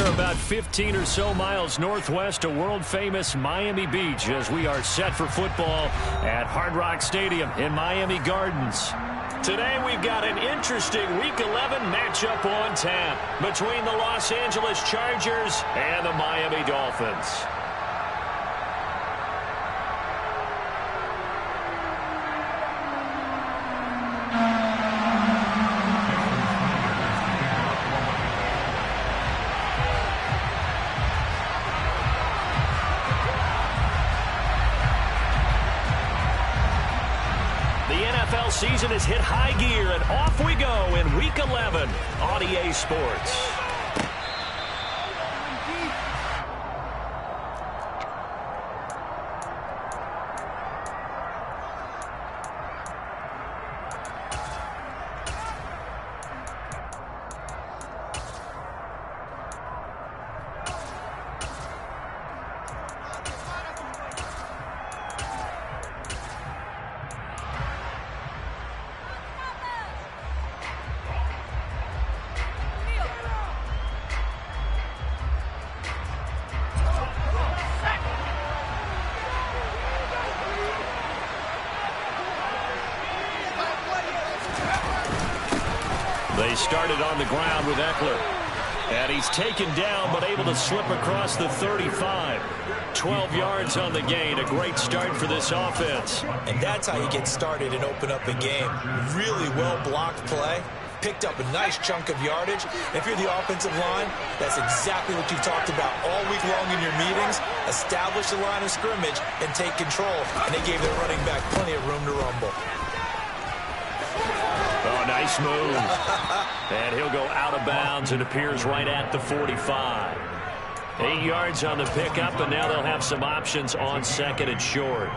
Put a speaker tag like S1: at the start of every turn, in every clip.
S1: here about 15 or so miles northwest of world-famous Miami Beach as we are set for football at Hard Rock Stadium in Miami Gardens. Today we've got an interesting Week 11 matchup on tap between the Los Angeles Chargers and the Miami Dolphins. Season has hit high gear, and off we go in Week 11 on EA Sports. They started on the ground with Eckler. And he's taken down but able to slip across the 35. 12 yards on the gain. A great start for this offense.
S2: And that's how you get started and open up a game. Really well-blocked play. Picked up a nice chunk of yardage. If you're the offensive line, that's exactly what you've talked about all week long in your meetings. Establish the line of scrimmage and take control. And they gave their running back plenty of room to rumble.
S1: Oh, nice move. And he'll go out of bounds. It appears right at the 45. 8 yards on the pickup, and now they'll have some options on second and short.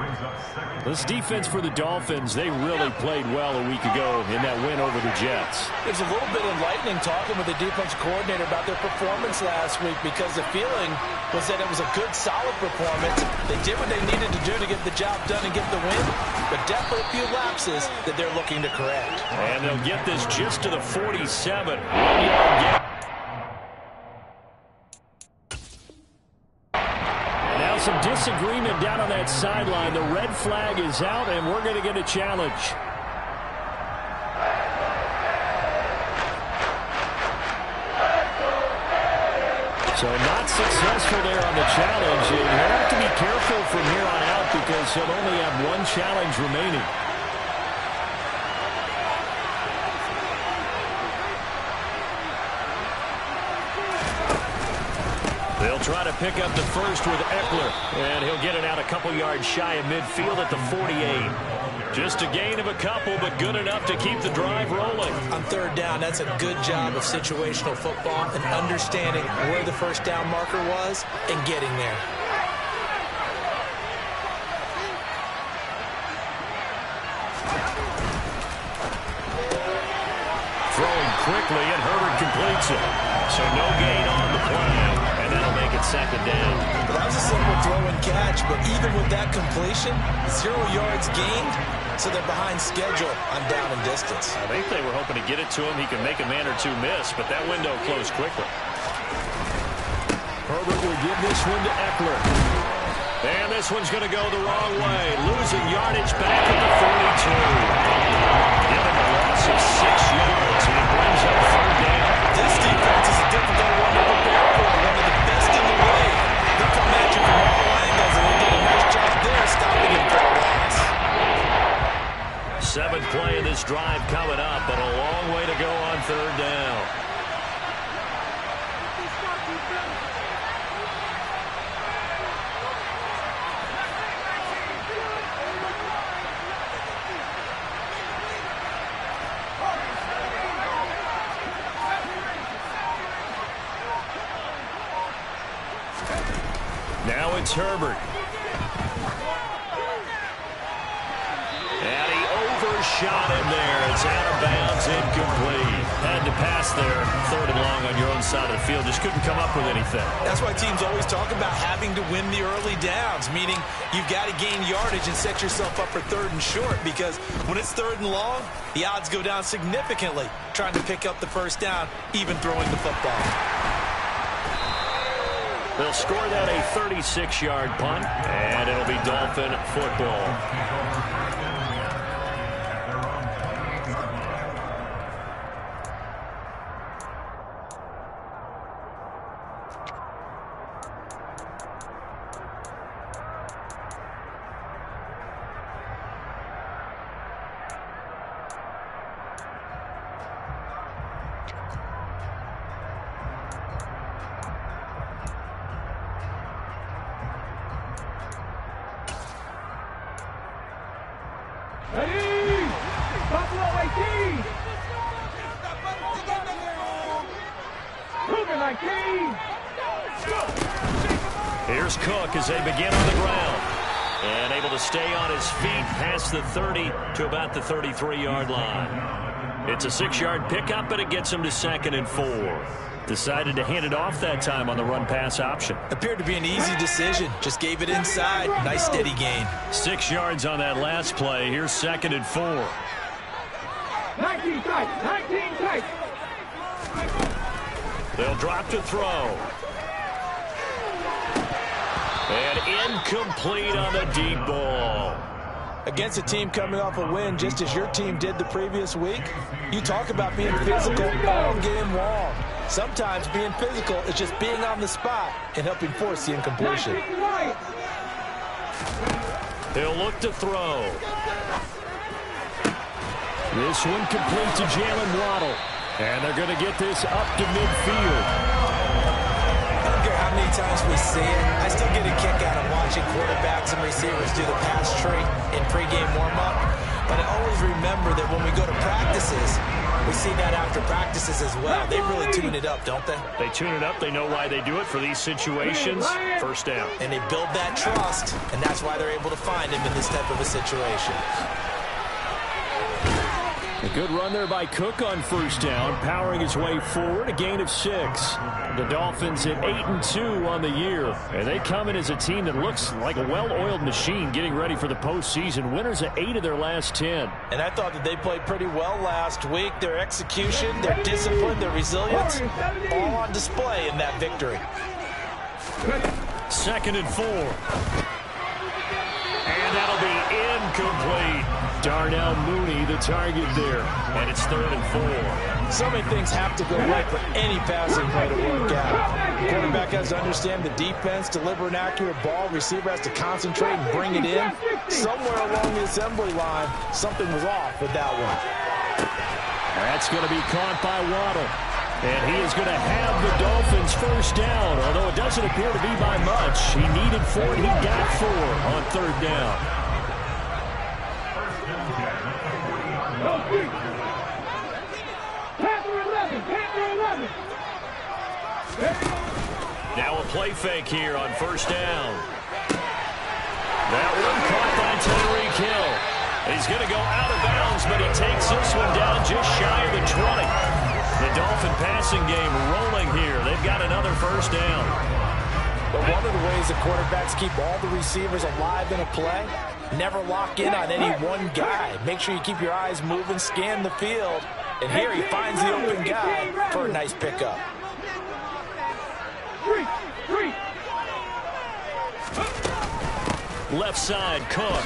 S1: This defense for the Dolphins, they really played well a week ago in that win over the Jets.
S3: It's a little bit enlightening talking with the defense coordinator about their performance last week, because the feeling was that it was a good, solid performance. They did what they needed to do to get the job done and get the win, but definitely a few lapses that they're looking to correct.
S1: And they'll get this just to the 47. 1 yard gain. Some disagreement down on that sideline. The red flag is out, and we're going to get a challenge. So not successful there on the challenge. You have to be careful from here on out because he'll only have one challenge remaining. They'll try to pick up the first with Eckler, and he'll get it out a couple yards shy of midfield at the 48. Just a gain of a couple, but good enough to keep the drive rolling.
S2: On third down, that's a good job of situational football and understanding where the first down marker was and getting there.
S1: Throwing quickly, and Herbert completes it. So no gain on the play. And that'll make it second down.
S2: That was a simple throw and catch, but even with that completion, 0 yards gained, so they're behind schedule on down and distance.
S1: I think they were hoping to get it to him. He could make a man or two miss, but that window closed quickly. Herbert will give this one to Eckler. And this one's going to go the wrong way. Losing yardage back at the 42. Given a loss of 6 yards, and it brings up third down.
S2: This defense is a difficult one to prepare for. One of the best in the league. They'll come at you from all angles, and they did a nice job there stopping him for a loss.
S1: Seventh play of this drive coming up, but a long way to go on third down. Now it's Herbert. And he overshot him there. It's out of bounds, incomplete. Had to pass there, third and long on your own side of the field. Just couldn't come up with anything.
S2: That's why teams always talk about having to win the early downs, meaning you've got to gain yardage and set yourself up for third and short, because when it's third and long, the odds go down significantly trying to pick up the first down, even throwing the football.
S1: They'll score that a 36-yard punt, and it'll be Dolphin football. Here's Cook as they begin on the ground. And able to stay on his feet past the 30 to about the 33-yard line. It's a 6-yard pickup, but it gets him to 2nd and 4. Decided to hand it off that time on the run-pass option.
S2: Appeared to be an easy decision. Just gave it inside. Nice steady gain.
S1: 6 yards on that last play. Here's 2nd and 4.
S4: 19 tight. 19 tight.
S1: They'll drop to throw. And incomplete on the deep ball.
S3: Against a team coming off a win, just as your team did the previous week, you talk about being physical all game long. Sometimes being physical is just being on the spot and helping force the incompletion.
S1: They'll look to throw. This one complete to Jalen Waddle. And they're going to get this up to midfield.
S2: I don't care how many times we see it. I still get a kick out of watching quarterbacks and receivers do the pass tree in pregame warm-up. But I always remember that when we go to practices, we see that after practices as well. They really tune it up, don't they?
S1: They tune it up. They know why they do it for these situations. First down.
S2: And they build that trust, and that's why they're able to find him in this type of a situation.
S1: A good run there by Cook on first down, powering his way forward, a gain of 6. The Dolphins at 8-2 on the year, and they come in as a team that looks like a well-oiled machine getting ready for the postseason. Winners of 8 of their last 10.
S3: And I thought that they played pretty well last week. Their execution, their discipline, their resilience, all on display in that victory.
S1: 2nd and 4. And that'll be incomplete. Darnell Mooney, the target there. And it's 3rd and 4.
S3: So many things have to go right for any passing play to work out. The quarterback has to understand the defense, deliver an accurate ball. Receiver has to concentrate and bring it in. Somewhere along the assembly line, something was off with that one.
S1: That's going to be caught by Waddle. And he is going to have the Dolphins first down, although it doesn't appear to be by much. He needed 4, and he got 4 on 3rd down. Now a play fake here on first down. That one caught by Tyreek Hill. He's going to go out of bounds, but he takes this one down just shy of the 20. The Dolphin passing game rolling here. They've got another first down.
S3: But one of the ways the quarterbacks keep all the receivers alive in a play, never lock in on any one guy. Make sure you keep your eyes moving, scan the field. And here he finds the open guy for a nice pickup.
S1: Left side, Cook.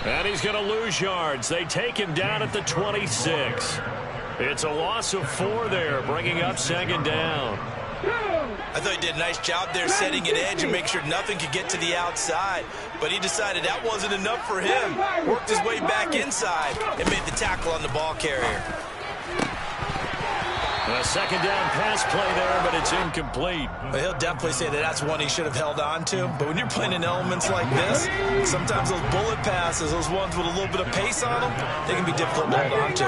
S1: And he's going to lose yards. They take him down at the 26. It's a loss of 4 there, bringing up 2nd down.
S2: I thought he did a nice job there setting an edge and make sure nothing could get to the outside. But he decided that wasn't enough for him. Worked his way back inside and made the tackle on the ball carrier.
S1: A 2nd down pass play there, but it's incomplete.
S2: Well, he'll definitely say that that's one he should have held on to. But when you're playing in elements like this, sometimes those bullet passes, those ones with a little bit of pace on them, they can be difficult to hold on to.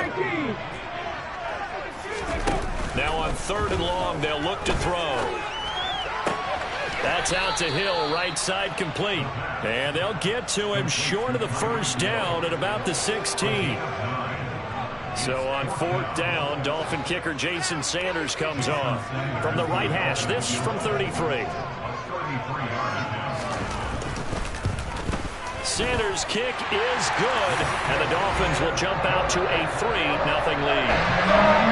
S1: Now on 3rd and long, they'll look to throw. That's out to Hill, right side complete. And they'll get to him short of the first down at about the 16. So on 4th down, Dolphin kicker Jason Sanders comes on from the right hash. This from 33. Sanders' kick is good, and the Dolphins will jump out to a 3-0 lead.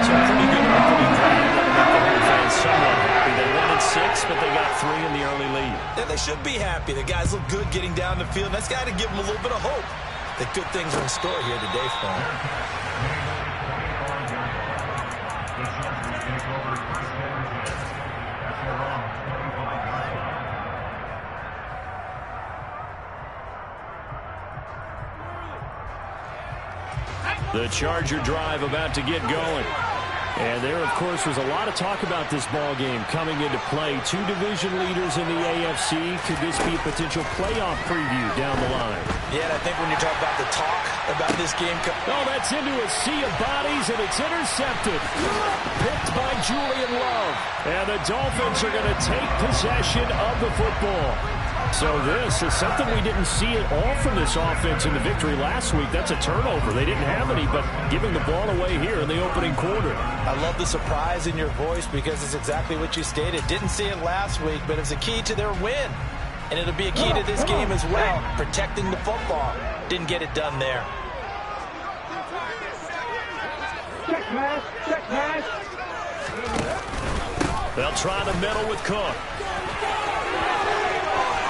S1: So pretty good opening drive. to make the home fans somewhat happy. They wanted 6, but they got 3 in the early lead.
S2: And they should be happy. The guys look good getting down the field. That's got to give them a little bit of hope that good things are in store here today for them.
S1: The Charger drive about to get going. And there, of course, was a lot of talk about this ball game coming into play. 2 division leaders in the AFC. Could this be a potential playoff preview down the line?
S2: Yeah, and I think when you talk about the talk about this game...
S1: Oh, that's into a sea of bodies, and it's intercepted. Picked by Julian Love. And the Dolphins are going to take possession of the football. So this is something we didn't see at all from this offense in the victory last week. That's a turnover. They didn't have any, but giving the ball away here in the opening quarter.
S3: I love the surprise in your voice because it's exactly what you stated. Didn't see it last week, but it's a key to their win. And it'll be a key to this game as well, protecting the football. Didn't get it done there.
S4: Check pass, check pass.
S1: They'll try the middle with Cook.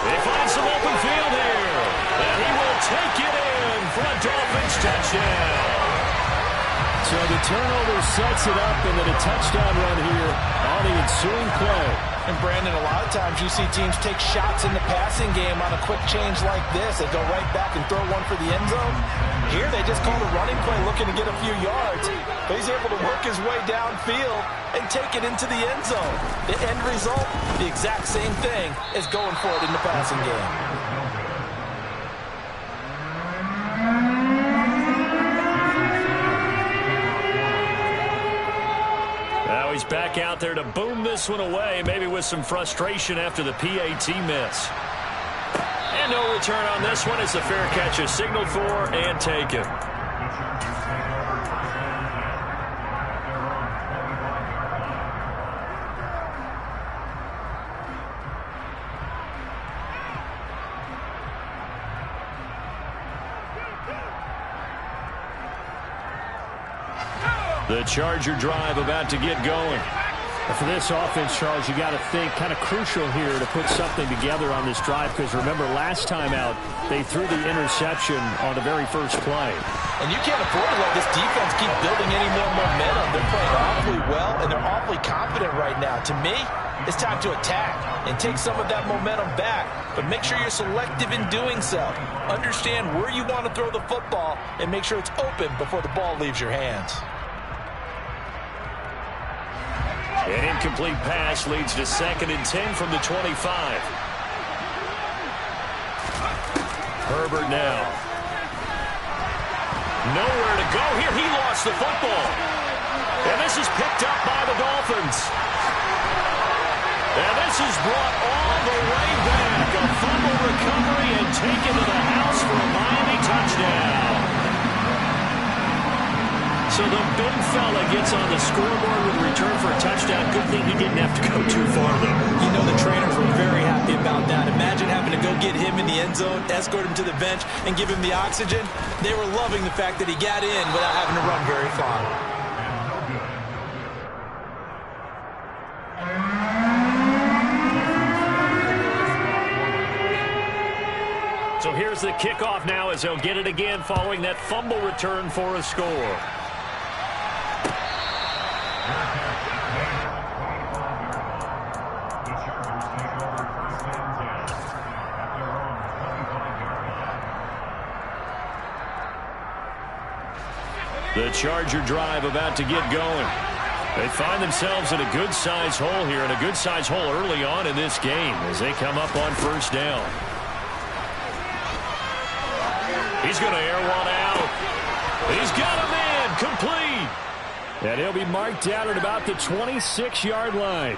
S1: They find some open field here. And he will take it in for a Dolphins touchdown. So the turnover sets it up, and then a touchdown run here on the ensuing play.
S3: And Brandon, a lot of times you see teams take shots in the passing game on a quick change like this. They go right back and throw one for the end zone. Here they just called a running play looking to get a few yards. But he's able to work his way downfield and take it into the end zone. The end result, the exact same thing as going for it in the passing game.
S1: Now he's back out there to boom this one away, maybe with some frustration after the PAT miss. And no return on this one as the fair catch is signaled for and taken. The Charger drive about to get going. And for this offense, Charles, you got to think kind of crucial here to put something together on this drive, because remember last time out they threw the interception on the very first play.
S3: And you can't afford to let this defense keep building any more momentum. They're playing awfully well, and they're awfully confident right now. To me, it's time to attack and take some of that momentum back. But make sure you're selective in doing so. Understand where you want to throw the football and make sure it's open before the ball leaves your hands.
S1: An incomplete pass leads to 2nd and 10 from the 25. Herbert now. Nowhere to go here. He lost the football. And this is picked up by the Dolphins. And this is brought all the way back. A fumble recovery and taken to the house for a Miami touchdown. So the big fella gets on the scoreboard with a return for a touchdown. Good thing he didn't have to go too far, though.
S2: You know the trainers were very happy about that. Imagine having to go get him in the end zone, escort him to the bench, and give him the oxygen. They were loving the fact that he got in without having to run very far.
S1: So here's the kickoff now as they'll get it again following that fumble return for a score. The Charger drive about to get going. They find themselves in a good-sized hole here, and a good-sized hole early on in this game as they come up on first down. He's going to air one out. He's got him in, complete. And he'll be marked down at about the 26-yard line.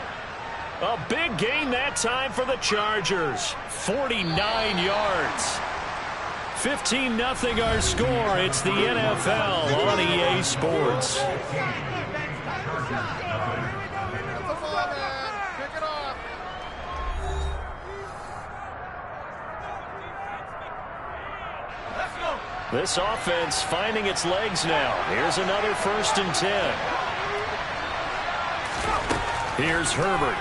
S1: A big gain that time for the Chargers. 49 yards. 15-0 our score. It's the NFL on EA Sports. This offense finding its legs now. Here's another 1st and 10. Here's Herbert.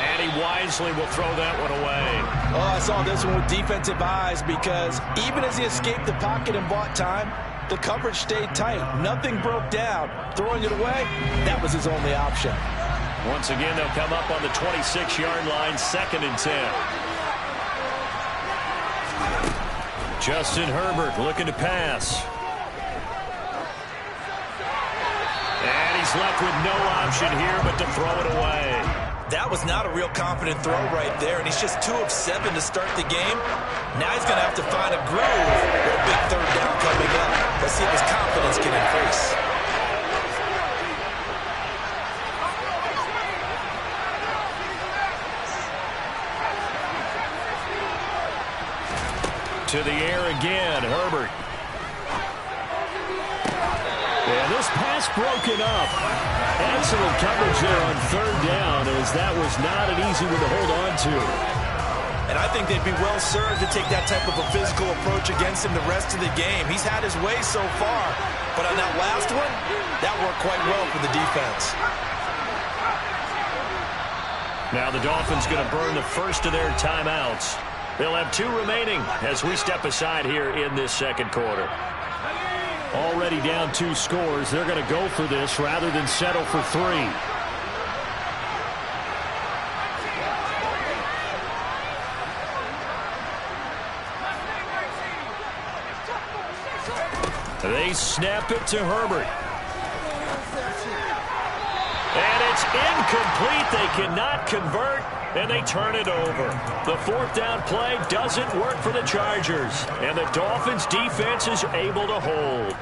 S1: And he wisely will throw that one away.
S3: Oh, I saw this one with defensive eyes because even as he escaped the pocket and bought time, the coverage stayed tight. Nothing broke down. Throwing it away, that was his only option.
S1: Once again, they'll come up on the 26-yard line, 2nd and 10. Justin Herbert looking to pass. And he's left with no option here but to throw it away.
S2: That was not a real confident throw right there, and he's just 2 of 7 to start the game. Now he's going to have to find a groove with a big 3rd down coming up. Let's see if his confidence can increase.
S1: To the air again, Herbert. And this pass broken up. Excellent coverage there on 3rd down, as that was not an easy one to hold on to.
S2: And I think they'd be well served to take that type of a physical approach against him the rest of the game. He's had his way so far, but on that last one, that worked quite well for the defense.
S1: Now the Dolphins going to burn the first of their timeouts. They'll have 2 remaining as we step aside here in this 2nd quarter. Already down 2 scores. They're going to go for this rather than settle for 3. They snap it to Herbert. And it's incomplete. They cannot convert, and they turn it over. The 4th down play doesn't work for the Chargers, and the Dolphins defense is able to hold.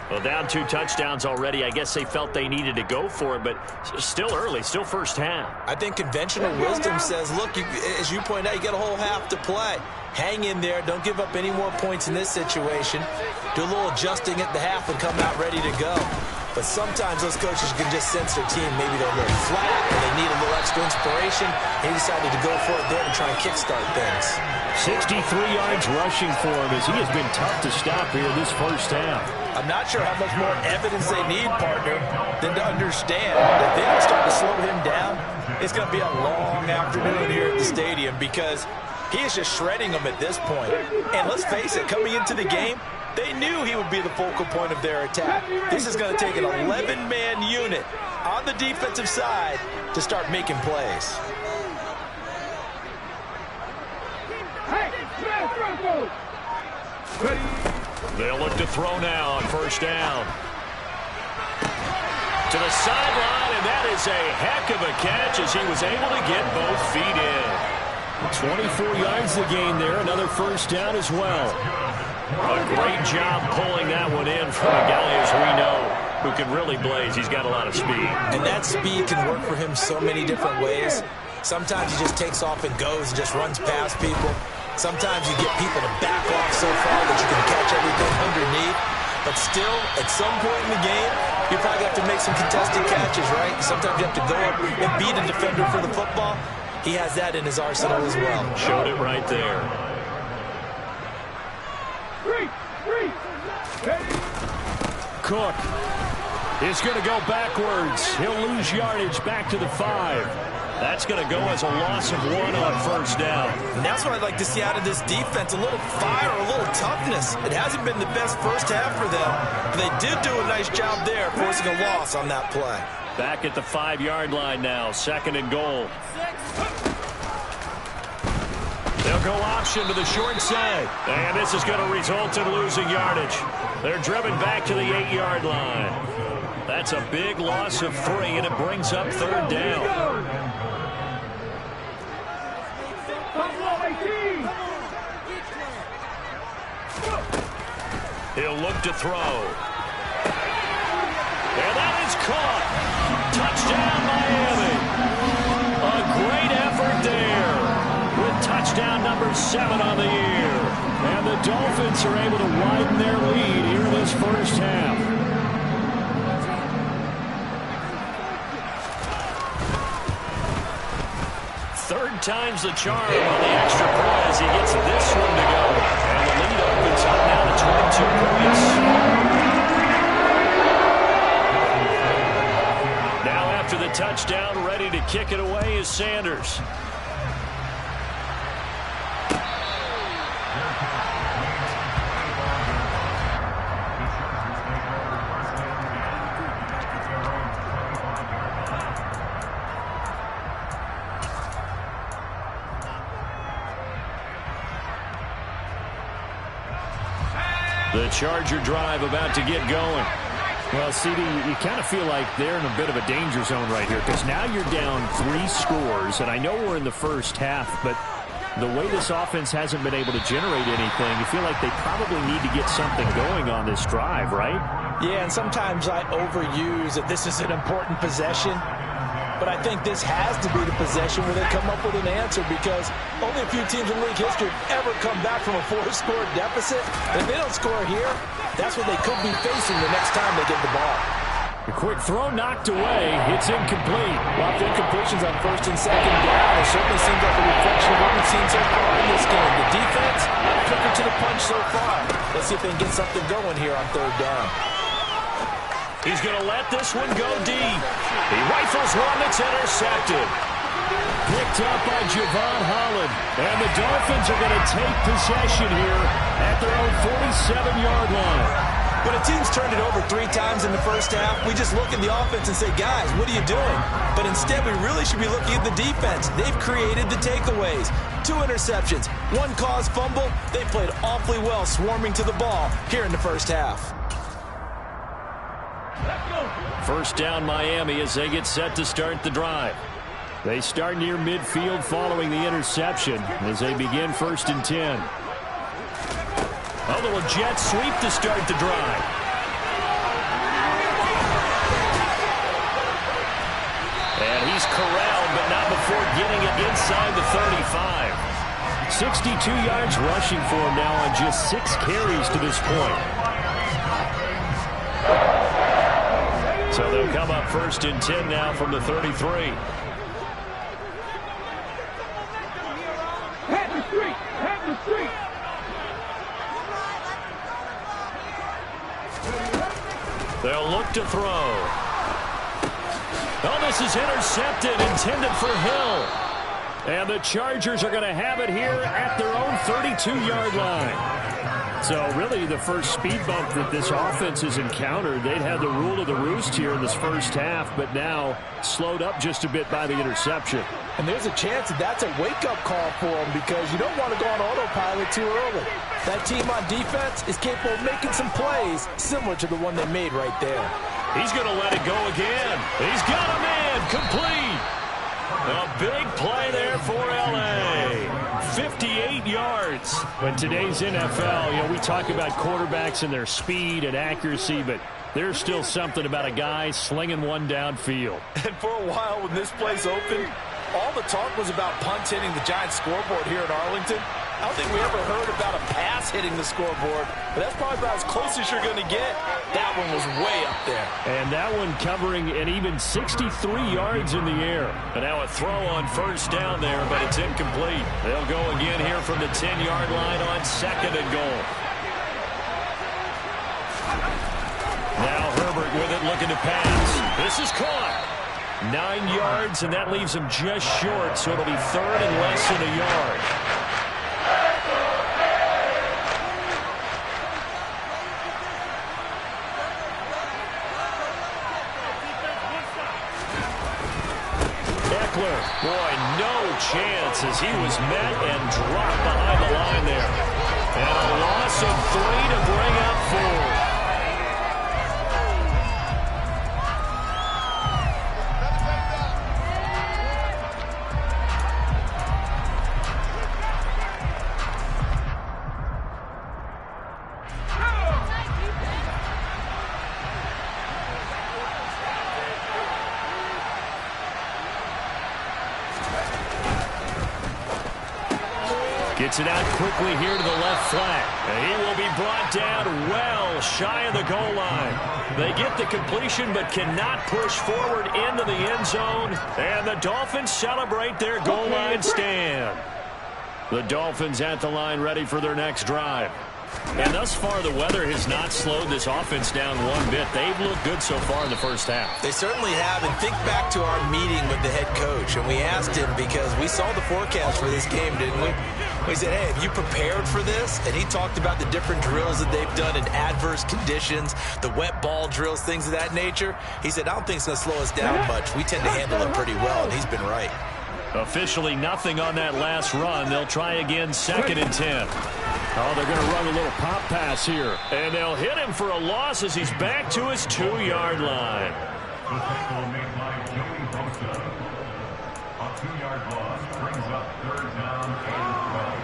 S1: Well, down 2 touchdowns already. I guess they felt they needed to go for it, but still early, still first half.
S2: I think conventional wisdom says, look, as you point out, you got a whole half to play. Hang in there. Don't give up any more points in this situation. Do a little adjusting at the half and come out ready to go. But sometimes those coaches can just sense their team. Maybe they're a little flat or they need a little extra inspiration. He decided to go for it then and try and kickstart things.
S1: 63 yards rushing for him as he has been tough to stop here this first half.
S3: I'm not sure how much more evidence they need, partner, than to understand that they don't start to slow him down. It's going to be a long afternoon here at the stadium because he is just shredding them at this point. And let's face it, coming into the game, they knew he would be the focal point of their attack. This is going to take an 11-man unit on the defensive side to start making plays.
S1: They'll look to throw now on 1st down. To the sideline, and that is a heck of a catch as he was able to get both feet in. 24 yards to gain there, another 1st down as well. A great job pulling that one in from a guy, as we know, who can really blaze. He's got a lot of speed.
S2: And that speed can work for him so many different ways. Sometimes he just takes off and goes and just runs past people. Sometimes you get people to back off so far that you can catch everything underneath. But still, at some point in the game, you probably have to make some contested catches, right? Sometimes you have to go up and beat a defender for the football. He has that in his arsenal as well.
S1: Showed it right there. Cook is going to go backwards. He'll lose yardage back to the 5. That's going to go as a loss of 1 on 1st down.
S2: And that's what I'd like to see out of this defense, a little fire, a little toughness. It hasn't been the best first half for them, but they did do a nice job there, forcing a loss on that play.
S1: Back at the 5-yard line now, 2nd and goal. They'll go option to the short side. And this is going to result in losing yardage. They're driven back to the 8-yard line. That's a big loss of 3, and it brings up 3rd down. He'll look to throw. And that is caught. Touchdown, Miami. A great effort there with touchdown number 7 on the year. And the Dolphins are able to widen their lead here in this first half. Third time's the charm on the extra point as he gets this one to go. And the lead opens up now to 22 points. the touchdown. Ready to kick it away is Sanders. The Charger drive about to get going.
S5: Well, CD, you kind of feel like they're in a bit of a danger zone right here because now you're down 3 scores, and I know we're in the first half, but the way this offense hasn't been able to generate anything, you feel like they probably need to get something going on this drive, right?
S3: Yeah, and sometimes I overuse that this is an important possession. But I think this has to be the possession where they come up with an answer because only a few teams in league history have ever come back from a 4-score deficit. If they don't score here, that's what they could be facing the next time they get the ball.
S1: A quick throw knocked away. It's incomplete.
S3: Lots of incompletions on 1st and 2nd down. It certainly seems like a reflection of what we've seen so far in this game. The defense, quicker to the punch so far. Let's see if they can get something going here on 3rd down.
S1: He's going to let this one go deep. He rifles one that's intercepted. Picked up by Javon Holland. And the Dolphins are going to take possession here at their own 47-yard line.
S2: When a team's turned it over 3 times in the first half, we just look at the offense and say, guys, what are you doing? But instead, we really should be looking at the defense. They've created the takeaways. 2 interceptions, 1 caused fumble. They played awfully well swarming to the ball here in the first half.
S1: First down Miami as they get set to start the drive. They start near midfield following the interception as they begin 1st and 10. A little jet sweep to start the drive. And he's corralled, but not before getting it inside the 35. 62 yards rushing for him now on just 6 carries to this point. So they'll come up 1st and 10 now from the 33.
S4: Head the street! Head the street!
S1: They'll look to throw. Oh, this is intercepted, intended for Hill. And the Chargers are going to have it here at their own 32-yard line. So really the first speed bump that this offense has encountered, they'd had the rule of the roost here in this first half, but now slowed up just a bit by the interception.
S3: And there's a chance that that's a wake-up call for them because you don't want to go on autopilot too early. That team on defense is capable of making some plays similar to the one they made right there.
S1: He's going to let it go again. He's got a man complete. A big play there for L.A. 58 yards. In today's NFL, we talk about quarterbacks and their speed and accuracy, but there's still something about a guy slinging one downfield.
S3: And for a while when this place opened, all the talk was about punts hitting the Giants scoreboard here in Arlington. I don't think we ever heard about a pass hitting the scoreboard, but that's probably about as close as you're going to get. That one was way up there.
S1: And that one covering an even 63 yards in the air. And now a throw on 1st down there, but it's incomplete. They'll go again here from the 10-yard line on 2nd and goal. Now Herbert with it, looking to pass. This is caught. 9 yards, and that leaves him just short, so it'll be 3rd and less than a yard. Boy, no chance as he was met and dropped behind the line there. And a loss of 3 to bring up 4. Gets it out quickly here to the left flat. And he will be brought down well shy of the goal line. They get the completion but cannot push forward into the end zone. And the Dolphins celebrate their goal line stand. The Dolphins at the line ready for their next drive. And thus far, the weather has not slowed this offense down one bit. They've looked good so far in the first half.
S2: They certainly have. And think back to our meeting with the head coach. And we asked him, because we saw the forecast for this game, didn't we? We said, hey, have you prepared for this? And he talked about the different drills that they've done in adverse conditions, the wet ball drills, things of that nature. He said, I don't think it's going to slow us down much. We tend to handle it pretty well, and he's been right.
S1: Officially nothing on that last run. They'll try again, 2nd and 10. Oh, they're going to run a little pop pass here. And they'll hit him for a loss as he's back to his 2-yard line.
S4: A 2-yard loss brings up 3rd down and 12.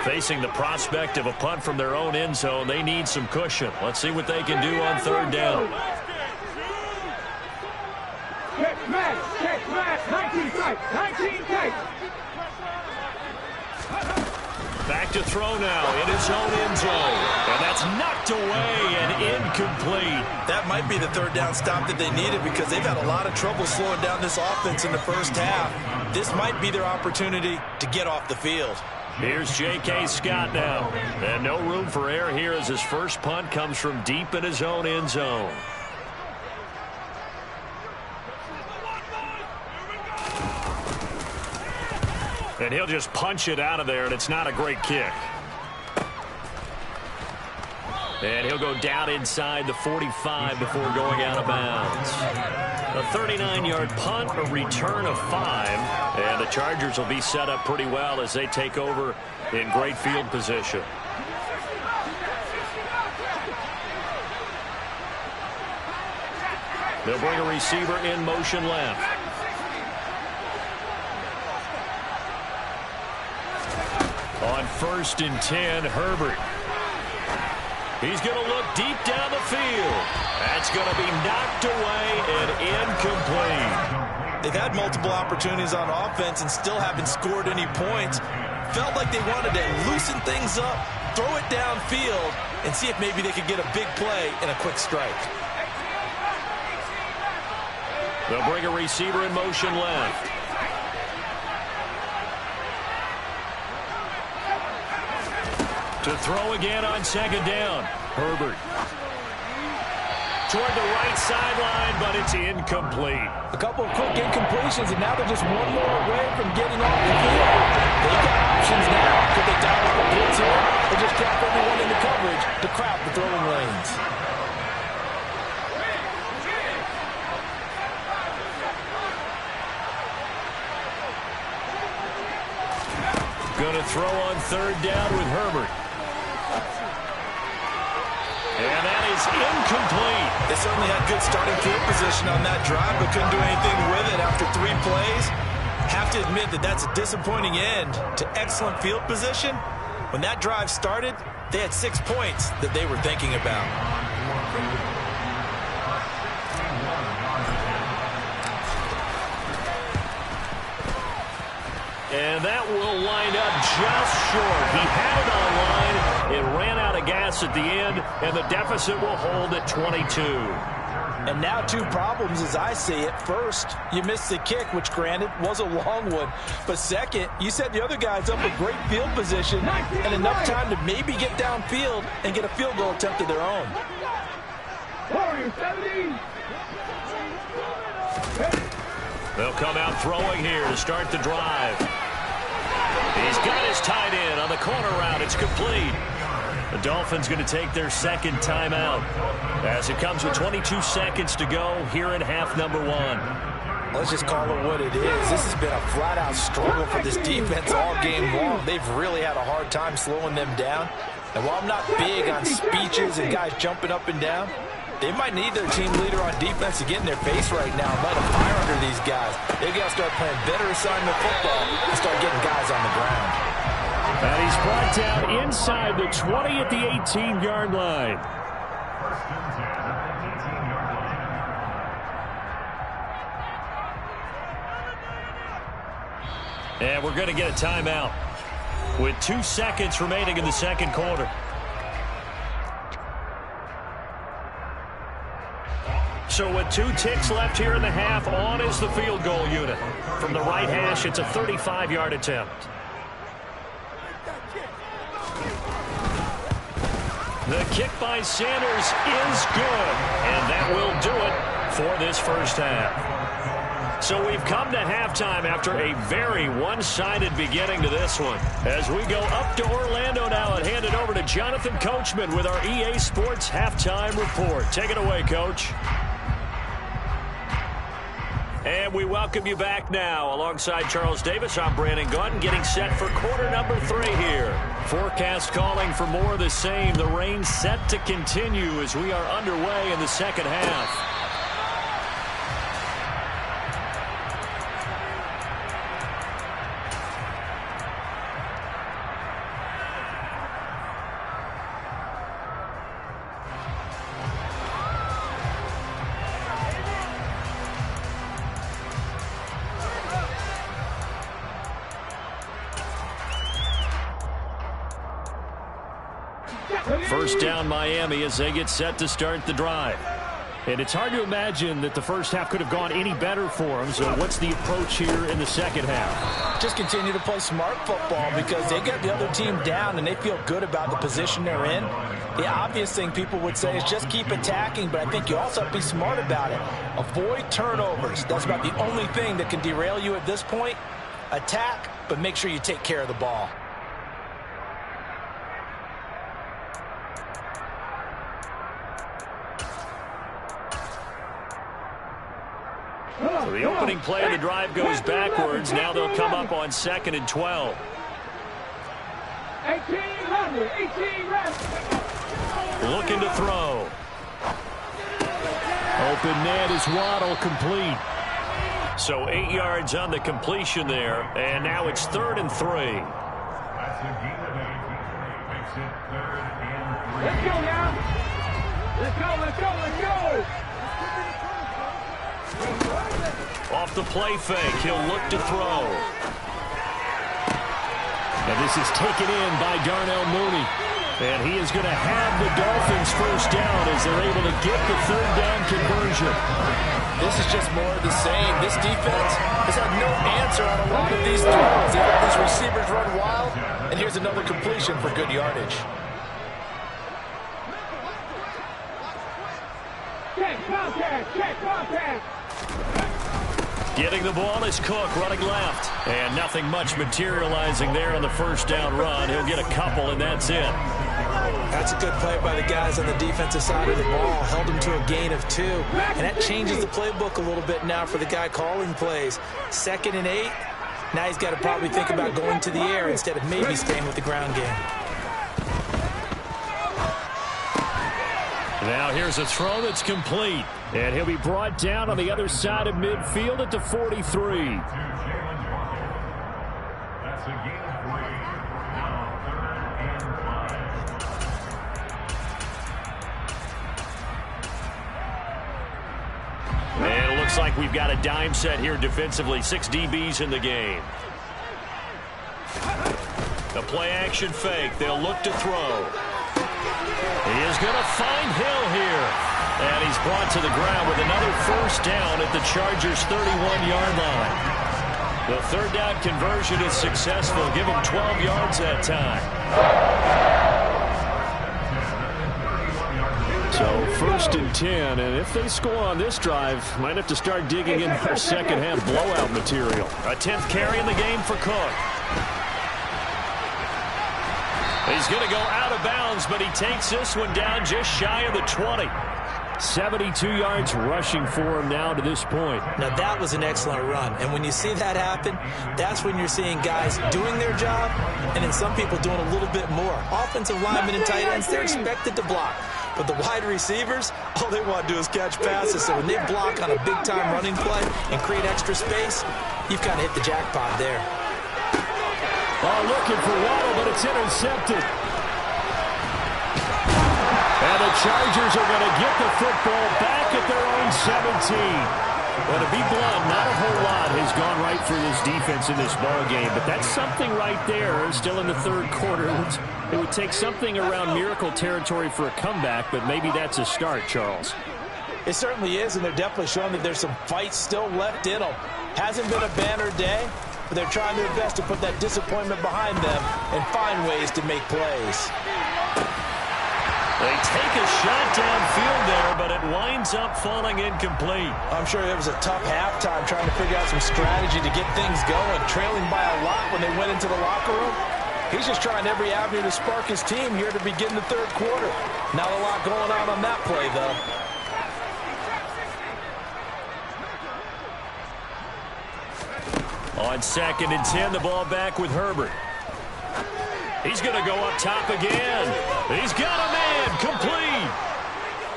S1: Facing the prospect of a punt from their own end zone, they need some cushion. Let's see what they can do on 3rd down.
S4: Check match, 19 tight.
S1: Back to throw now in his own end zone. And that's knocked away and incomplete.
S2: That might be the 3rd down stop that they needed, because they've had a lot of trouble slowing down this offense in the first half. This might be their opportunity to get off the field.
S1: Here's J.K. Scott now. And no room for error here as his first punt comes from deep in his own end zone. And he'll just punch it out of there, and it's not a great kick. And he'll go down inside the 45 before going out of bounds. A 39-yard punt, a return of 5. And the Chargers will be set up pretty well as they take over in great field position. They'll bring a receiver in motion left. On 1st and 10, Herbert. He's going to look deep down the field. That's going to be knocked away and incomplete.
S2: They've had multiple opportunities on offense and still haven't scored any points. Felt like they wanted to loosen things up, throw it downfield, and see if maybe they could get a big play and a quick strike.
S1: They'll bring a receiver in motion left. To throw again on 2nd down. Herbert. Toward the right sideline, but it's incomplete.
S3: A couple of quick incompletions, and now they're just one more away from getting off the field. They've got options now. Could they dial up a blitz here, or just drop everyone into coverage to crowd the throwing lanes?
S1: Going to throw on 3rd down with Herbert. And that is incomplete.
S2: They certainly had good starting field position on that drive, but couldn't do anything with it after 3 plays. Have to admit that that's a disappointing end to excellent field position. When that drive started, they had 6 points that they were thinking about.
S1: And that will line up just short. He had it on line. It ran out of gas at the end, and the deficit will hold at 22.
S3: And now 2 problems as I see it. First, you missed the kick, which granted was a long one. But second, you set the other guys up with great field position and enough time to maybe get downfield and get a field goal attempt of their own.
S4: Warriors 17.
S1: They'll come out throwing here to start the drive. He's got his tight end on the corner route. It's complete. The Dolphins going to take their 2nd timeout as it comes with 22 seconds to go here in half number 1.
S3: Let's just call it what it is. This has been a flat-out struggle for this defense all game long. They've really had a hard time slowing them down. And while I'm not big on speeches and guys jumping up and down, they might need their team leader on defense to get in their face right now and light a fire under these guys. They've got to start playing better assignment football and start getting guys on the ground.
S1: And he's brought down inside the 20 at the 18-yard line. And we're going to get a timeout with 2 seconds remaining in the 2nd quarter. So with 2 ticks left here in the half, on is the field goal unit. From the right hash, it's a 35-yard attempt. The kick by Sanders is good, and that will do it for this first half. So we've come to halftime after a very one-sided beginning to this one. As we go up to Orlando now and hand it over to Jonathan Coachman with our EA Sports Halftime Report. Take it away, Coach. And we welcome you back now. Alongside Charles Davis, I'm Brandon Gaudin, getting set for quarter number 3 here. Forecast calling for more of the same. The rain set to continue as we are underway in the second half. First down Miami as they get set to start the drive. And it's hard to imagine that the first half could have gone any better for them. So what's the approach here in the second half?
S3: Just continue to play smart football because they got the other team down and they feel good about the position they're in. The obvious thing people would say is just keep attacking, but I think you also have to be smart about it. Avoid turnovers. That's about the only thing that can derail you at this point. Attack, but make sure you take care of the ball.
S1: So the opening play of the drive goes backwards. Now they'll come up on 2nd and 12.
S6: 1800.
S1: Looking to throw.
S5: Open net is Waddle, complete.
S1: So 8 yards on the completion there. And now it's 3rd and 3.
S4: That's a gain of 8. Makes it 3rd and 3.
S6: Let's go now. Let's go.
S1: Off the play fake, he'll look to throw.
S5: And this is taken in by Darnell Mooney. And he is going to have the Dolphins first down as they're able to get the 3rd down conversion.
S3: This is just more of the same. This defense has had no answer on a lot of these throws. They let these receivers run wild, and here's another completion for good yardage.
S6: Check contact.
S1: Getting the ball is Cook running left. And nothing much materializing there on the first down run. He'll get a couple, and that's it.
S2: That's a good play by the guys on the defensive side of the ball. Held him to a gain of 2. And that changes the playbook a little bit now for the guy calling plays. 2nd and 8. Now he's got to probably think about going to the air instead of maybe staying with the ground game.
S5: Now here's a throw that's complete. And he'll be brought down on the other side of midfield at the 43.
S4: That's a gain of 3. Now 3rd and 5.
S1: And it looks like we've got a dime set here defensively. 6 DBs in the game. The play action fake. They'll look to throw. He is going to find Hill here. And he's brought to the ground with another first down at the Chargers' 31-yard line. The 3rd down conversion is successful. Give him 12 yards that time.
S5: So 1st and 10, and if they score on this drive, might have to start digging in their second half blowout material.
S1: A 10th carry in the game for Cook. He's going to go out of bounds, but he takes this one down just shy of the 20.
S5: 72 yards rushing for him now to this point.
S2: Now that was an excellent run. And when you see that happen, that's when you're seeing guys doing their job and then some people doing a little bit more. Offensive linemen and tight ends, they're expected to block. But the wide receivers, all they want to do is catch passes. So when they block on a big-time running play and create extra space, you've kind of hit the jackpot there.
S5: Oh, looking for Waddle, but it's intercepted. And the Chargers are going to get the football back at their own 17. Well, to be blunt, not a whole lot has gone right for this defense in this ballgame, but that's something right there. Still in the 3rd quarter. It would take something around miracle territory for a comeback, but maybe that's a start, Charles.
S3: It certainly is, and they're definitely showing that there's some fight still left in them. Hasn't been a banner day, but they're trying their best to put that disappointment behind them and find ways to make plays.
S1: They take a shot downfield there, but it winds up falling incomplete.
S3: I'm sure it was a tough halftime trying to figure out some strategy to get things going, trailing by a lot when they went into the locker room. He's just trying every avenue to spark his team here to begin the third quarter. Not a lot going on that play, though.
S1: On 2nd and 10, the ball back with Herbert. He's going to go up top again. He's got a man, complete.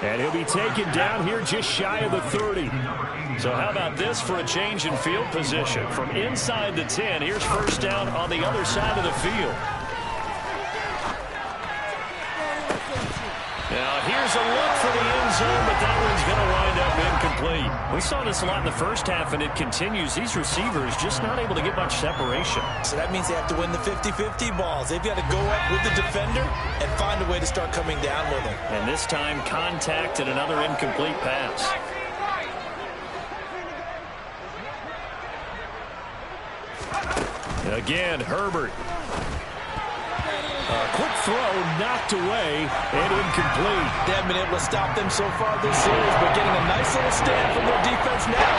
S1: And he'll be taken down here just shy of the 30. So how about this for a change in field position? From inside the 10, here's first down on the other side of the field. Now here's a look for the end zone, but that one's going to wind up incomplete. We saw this a lot in the first half, and it continues. These receivers just not able to get much separation.
S2: So that means they have to win the 50-50 balls. They've got to go up with the defender and find a way to start coming down with him.
S1: And this time, contact and another incomplete pass. Again, Herbert. Quick throw, knocked away, and incomplete.
S3: They haven't been able to stop them so far this series, but getting a nice little stand from their defense now.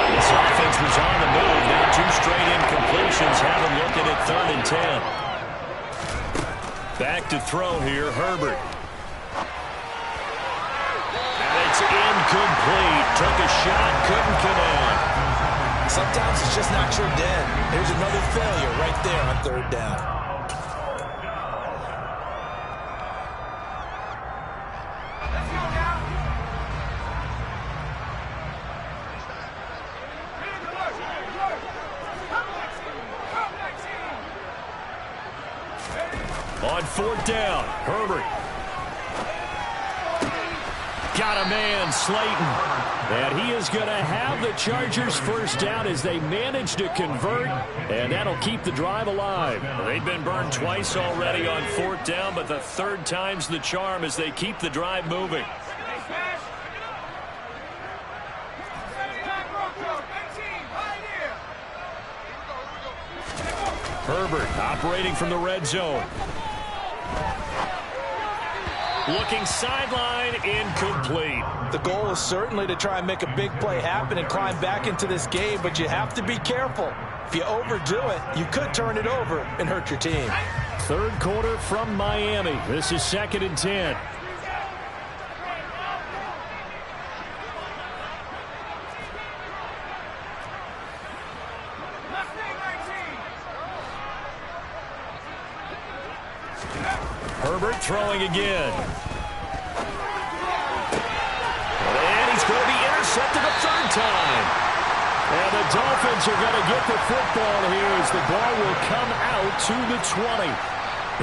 S1: This offense was on the move. Now 2 straight incompletions have them looking at 3rd and 10. Back to throw here, Herbert. And it's incomplete. Took a shot, couldn't connect.
S2: Sometimes it's just not your dead. There's another failure right there on 3rd down.
S1: On 4th down, Herbert. Got a man, Slayton. And he is going to have the Chargers first down as they manage to convert, and that'll keep the drive alive. They've been burned twice already on 4th down, but the 3rd time's the charm as they keep the drive moving. Herbert operating from the red zone. Looking sideline, incomplete.
S3: The goal is certainly to try and make a big play happen and climb back into this game, but you have to be careful. If you overdo it, you could turn it over and hurt your team.
S1: 3rd quarter from Miami. This is 2nd and 10. Herbert throwing again. And he's going to be intercepted a 3rd time. And the Dolphins are going to get the football here as the ball will come out to the 20.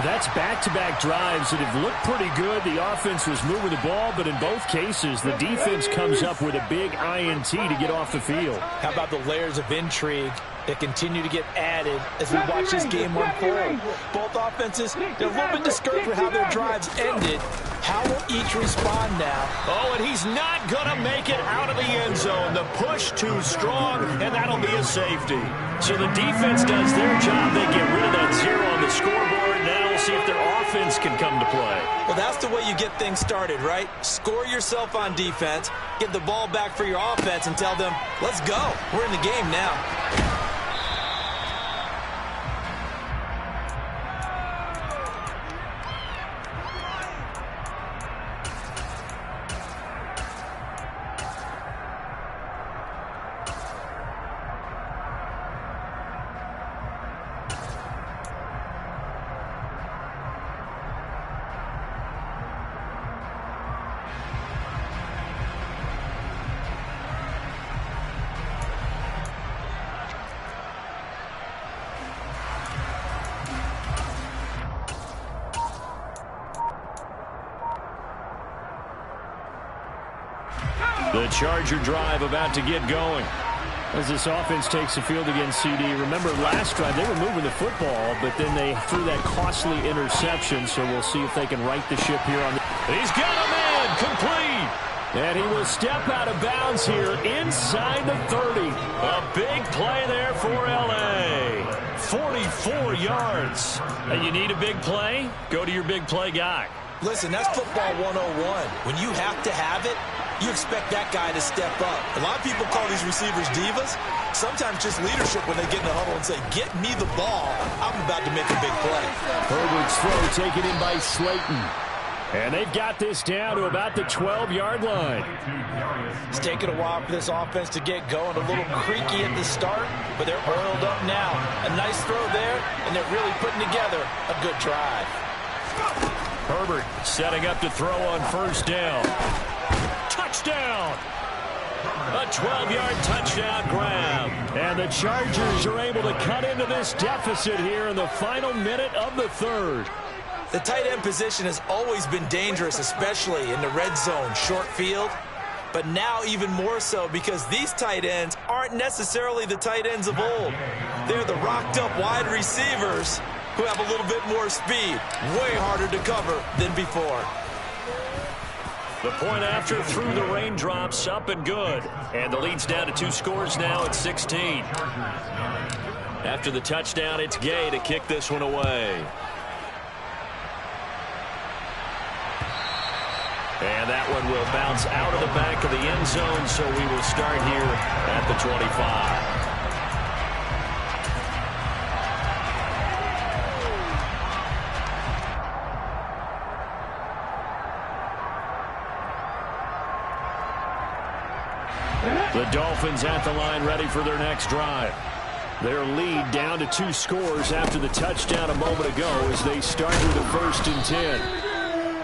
S1: That's back-to-back drives that have looked pretty good. The offense was moving the ball, but in both cases, the defense comes up with a big INT to get off the field.
S3: How about the layers of intrigue that continue to get added as we watch this game unfold? Both offenses, they're a little bit discouraged with how their drives ended. How will each respond now?
S1: Oh, and he's not going to make it out of the end zone. The push too strong, and that'll be a safety. So the defense does their job. They get rid of that 0 on the scoreboard. Now we'll see if their offense can come to play.
S2: Well, that's the way you get things started, right? Score yourself on defense, get the ball back for your offense, and tell them, let's go. We're in the game now.
S1: The Charger drive about to get going. As this offense takes the field against CD. Remember last drive they were moving the football, but then they threw that costly interception, so we'll see if they can right the ship here on the... He's got a man, complete!
S5: And he will step out of bounds here inside the 30.
S1: A big play there for L.A. 44 yards. And you need a big play? Go to your big play guy.
S2: Listen, that's football 101. When you have to have it, you expect that guy to step up. A lot of people call these receivers divas. Sometimes just leadership when they get in the huddle and say, get me the ball. I'm about to make a big play.
S5: Herbert's throw taken in by Slayton. And they've got this down to about the 12-yard line.
S3: It's taken a while for this offense to get going. A little creaky at the start, but they're oiled up now. A nice throw there, and they're really putting together a good drive.
S1: Herbert setting up to throw on first down. Touchdown! A 12-yard touchdown grab.
S5: And the Chargers are able to cut into this deficit here in the final minute of the third.
S2: The tight end position has always been dangerous, especially in the red zone, short field. But now even more so because these tight ends aren't necessarily the tight ends of old. They're the rocked-up wide receivers who have a little bit more speed. Way harder to cover than before.
S1: The point after through the raindrops, up and good. And the lead's down to 2 scores now at 16. After the touchdown, it's Gay to kick this one away. And that one will bounce out of the back of the end zone, so we will start here at the 25. The Dolphins at the line ready for their next drive. Their lead down to 2 scores after the touchdown a moment ago as they start with a 1st and 10.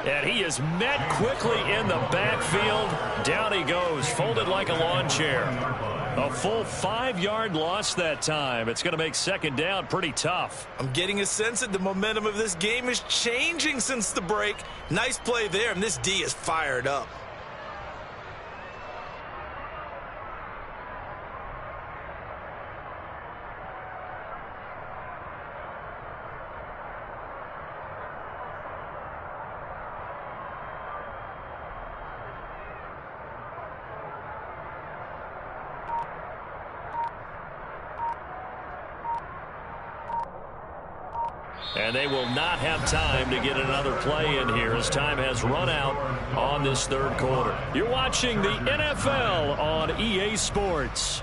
S1: And he is met quickly in the backfield. Down he goes, folded like a lawn chair. A full 5-yard loss that time. It's going to make 2nd down pretty tough.
S2: I'm getting a sense that the momentum of this game is changing since the break. Nice play there, and this D is fired up.
S1: And they will not have time to get another play in here as time has run out on this 3rd quarter. You're watching the NFL on EA Sports.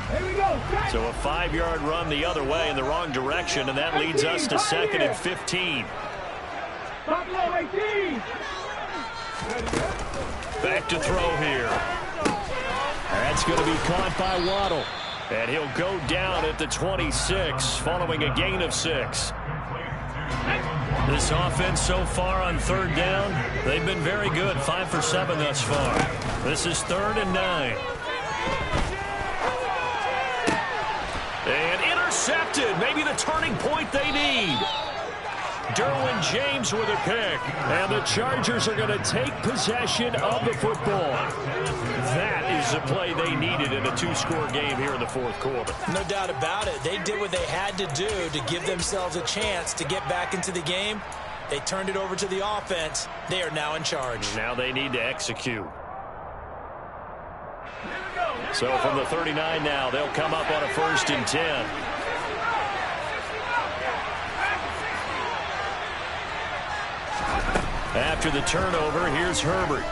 S6: Here we go.
S1: So a 5-yard run the other way in the wrong direction, and that leads us to 2nd and 15.
S6: Buffalo 18.
S1: Back to throw here.
S5: That's going to be caught by Waddle.
S1: And he'll go down at the 26 following a gain of 6. This offense so far on 3rd down, they've been very good. 5 for 7 thus far. This is 3rd and 9. And intercepted. Maybe the turning point they need. Derwin James with a pick.
S5: And the Chargers are going to take possession of the football.
S1: That is the play they needed in a 2-score game here in the 4th quarter.
S2: No doubt about it. They did what they had to do to give themselves a chance to get back into the game. They turned it over to the offense. They are now in charge.
S1: Now they need to execute. So from the 39 now, they'll come up on a 1st and 10. After the turnover, here's Herbert.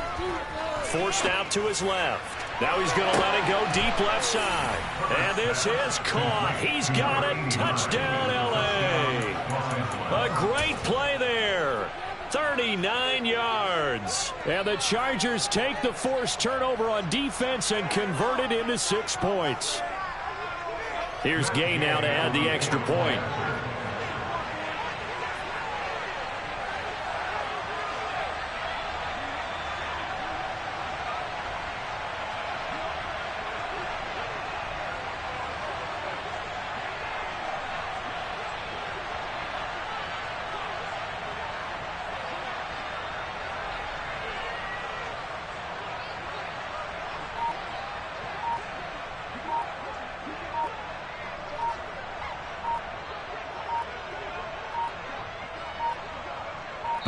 S1: Forced out to his left. Now he's going to let it go deep left side. And this is caught. He's got it. Touchdown, L.A. A great play there. 39 yards.
S5: And the Chargers take the forced turnover on defense and convert it into 6 points.
S1: Here's Gay now to add the extra point.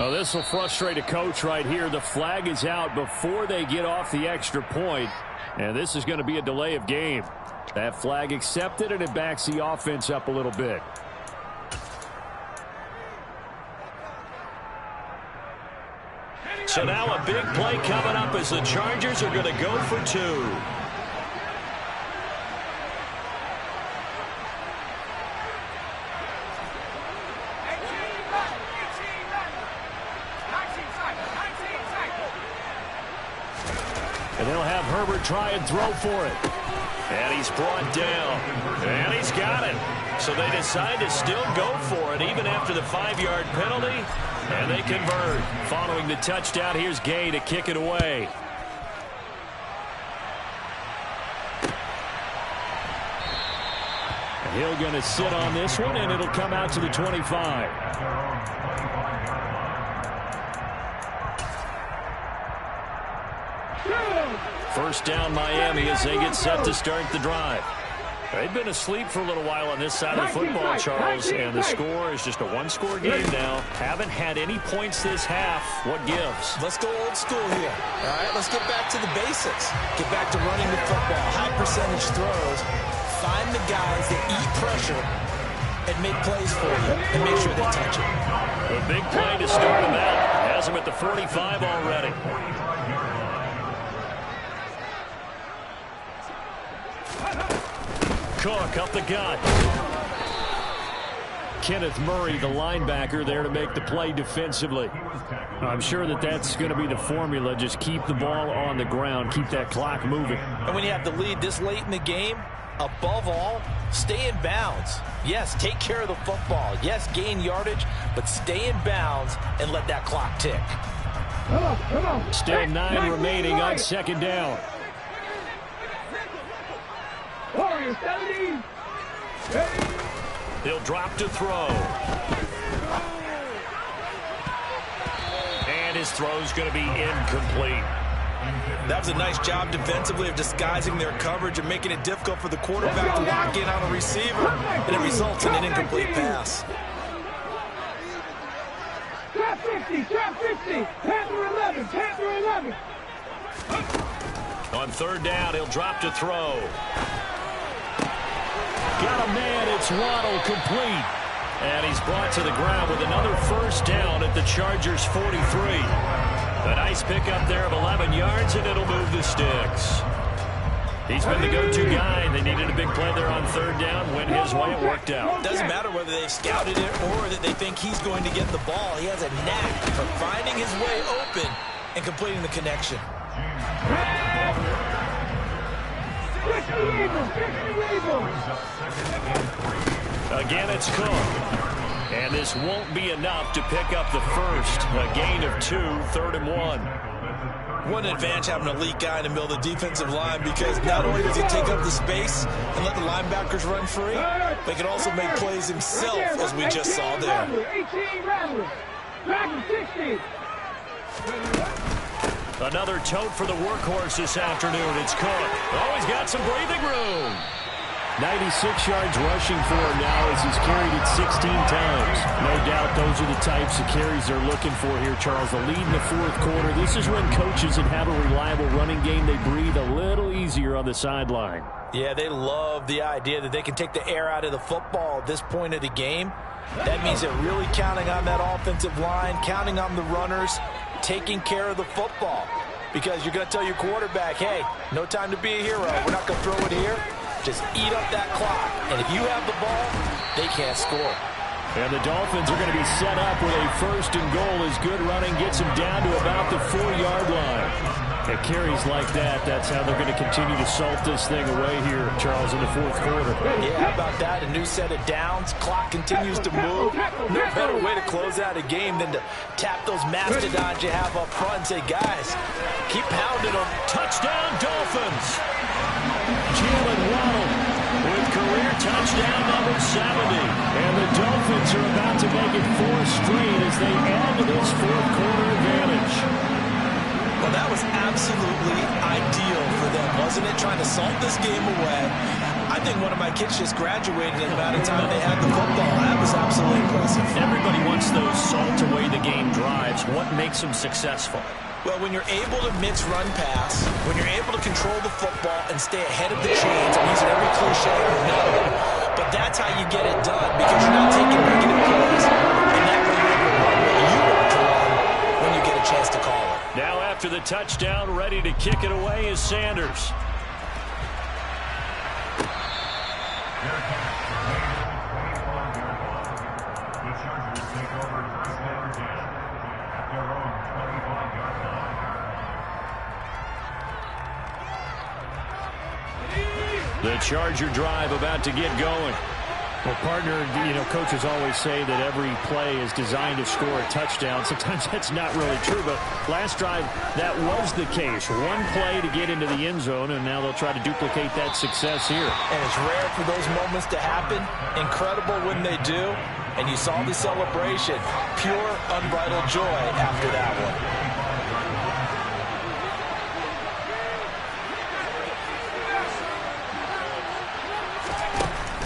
S5: Oh, this will frustrate a coach right here. The flag is out before they get off the extra point, and this is going to be a delay of game. That flag accepted, and it backs the offense up a little bit.
S1: So now a big play coming up as the Chargers are going to go for 2. And they'll have Herbert try and throw for it. And he's brought down. And he's got it. So they decide to still go for it even after the 5-yard penalty. And they convert. Following the touchdown, here's Gay to kick it away. Hill going to sit on this one, and it'll come out to the 25. First down Miami as they get set to start the drive. They've been asleep for a little while on this side of the football, Charles, and the score is just a one-score game now. Haven't had any points this half. What gives?
S2: Let's go old school here. All right, let's get back to the basics. Get back to running the football, high percentage throws. Find the guys that eat pressure and make plays for you and make sure they touch it.
S1: A big play to start him out. Has him at the 45 already. Cook up the gut. Kenneth Murray, the linebacker, there to make the play defensively. I'm sure that that's going to be the formula. Just keep the ball on the ground. Keep that clock moving.
S3: And when you have the lead this late in the game, above all, stay in bounds. Yes, take care of the football. Yes, gain yardage, but stay in bounds and let that clock tick.
S5: Still 9 remaining on second down.
S1: He'll drop to throw. And his throw's going to be incomplete.
S2: That was a nice job defensively of disguising their coverage and making it difficult for the quarterback to lock in on a receiver, and it results in an incomplete pass.
S6: Trap 50, Panther 11, Panther 11.
S1: On third down, he'll drop to throw. Got a man, it's Waddle, complete. And he's brought to the ground with another first down at the Chargers' 43. A nice pickup there of 11 yards, and it'll move the sticks. He's been the go-to guy. They needed a big play there on third down. Went his way, it worked out.
S2: Doesn't matter whether they've scouted it or that they think he's going to get the ball. He has a knack for finding his way open and completing the connection.
S1: Again, it's Cook. And this won't be enough to pick up the first. A gain of 2, 3rd and 1.
S2: What an advantage having an elite guy in the middle of the defensive line, because not only does he take up the space and let the linebackers run free, but he can also make plays himself, as we just saw there.
S1: Another tote for the workhorse this afternoon. It's Cook. Oh, he's got some breathing room.
S5: 96 yards rushing for him now as he's carried it 16 times. No doubt those are the types of carries they're looking for here, Charles. The lead in the fourth quarter. This is when coaches that have a reliable running game, they breathe a little easier on the sideline.
S3: Yeah, they love the idea that they can take the air out of the football at this point of the game. That means they're really counting on that offensive line, counting on the runners, taking care of the football. Because you're going to tell your quarterback, hey, no time to be a hero. We're not going to throw it here. Just eat up that clock. And if you have the ball, they can't score.
S5: And the Dolphins are going to be set up with a first and goal as good running gets them down to about the 4-yard line. At carries like that, that's how they're going to continue to salt this thing away here, Charles, in the fourth quarter.
S3: Yeah, how about that? A new set of downs. Clock continues to move. No better way to close out a game than to tap those mastodons you have up front and say, guys, keep pounding them.
S1: Touchdown, Dolphins. Jalen Waddle with career touchdown number 70.
S5: And the Dolphins are about to make it 4 straight as they add to this fourth quarter advantage.
S2: Well, that was absolutely ideal for them, wasn't it? Trying to salt this game away. I
S3: think one of my kids just graduated in the amount of time they had the football. That was absolutely impressive.
S1: Everybody wants those salt away the game drives. What makes them successful?
S3: Well, when you're able to mix run pass, when you're able to control the football and stay ahead of the chains, I'm using every cliche I know, but that's how you get it done because you're not taking negative plays, and that way you're able to run what you want to run when you get a chance to call it.
S1: Now after the touchdown, ready to kick it away is Sanders. The Charger drive about to get going.
S5: Well, partner, coaches always say that every play is designed to score a touchdown. Sometimes that's not really true, but last drive, that was the case. One play to get into the end zone, and now they'll try to duplicate that success here.
S3: And it's rare for those moments to happen. Incredible when they do. And you saw the celebration. Pure, unbridled joy after that one.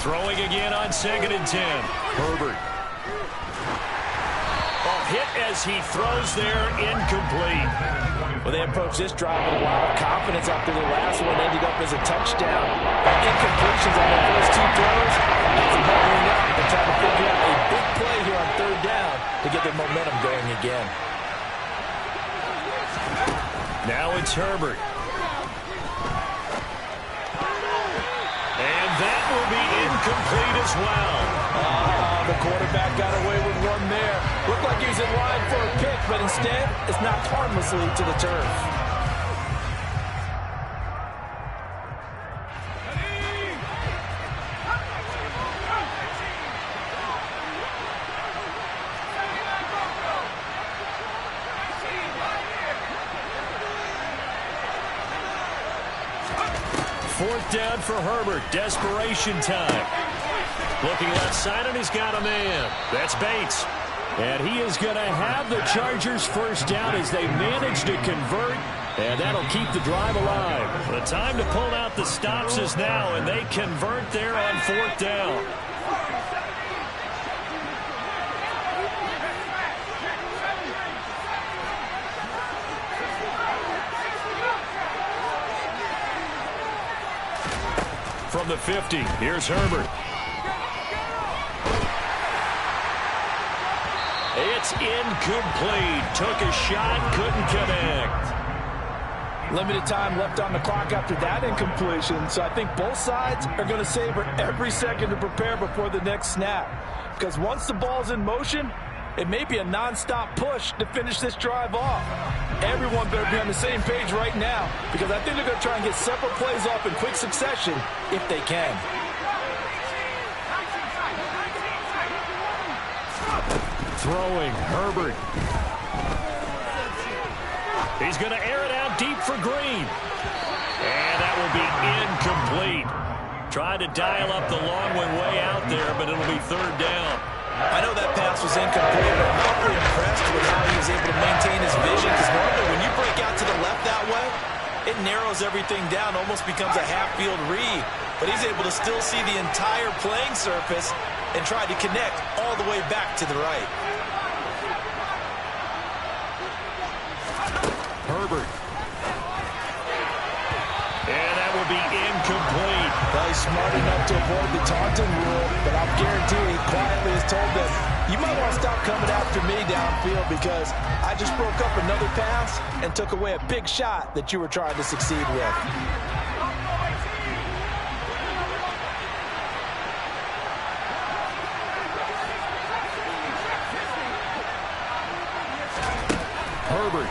S1: Throwing again on 2nd and 10. Herbert. Hit as he throws there, incomplete.
S3: Well, they approached this drive with a lot of confidence after the last one ended up as a touchdown. Incompletions on their first two throws. That's a bubbling up. They're trying to figure out a big play here on 3rd down to get their momentum going again.
S1: Now it's Herbert. And that will be incomplete as well.
S3: The quarterback got away with one there. Looked like he was in line for a pick, but instead, it's knocked harmlessly to the turf.
S1: Fourth down for Herbert. Desperation time. Looking left side, and he's got a man. That's Bates. And he is going to have the Chargers first down as they manage to convert, and that'll keep the drive alive. The time to pull out the stops is now, and they convert there on 4th down. From the 50, here's Herbert. It's incomplete. Took a shot, couldn't connect.
S3: Limited time left on the clock after that incompletion, so I think both sides are going to savor every second to prepare before the next snap. Because once the ball's in motion, it may be a non-stop push to finish this drive off. Everyone better be on the same page right now because I think they're going to try and get several plays off in quick succession if they can.
S1: Throwing, Herbert. He's going to air it out deep for Green. And that will be incomplete. Tried to dial up the long one way out there, but it'll be 3rd down.
S3: I know that pass was incomplete, but I'm not really impressed with how he was able to maintain his vision because normally when you break out to the left that way, it narrows everything down, almost becomes a half-field read. But he's able to still see the entire playing surface and try to connect all the way back to the right.
S1: Herbert. And that will be incomplete.
S3: Well, he's smart enough to avoid the taunting rule, but I'll guarantee he quietly has told them, you might want to stop coming after me downfield because I just broke up another pass and took away a big shot that you were trying to succeed with.
S1: Herbert.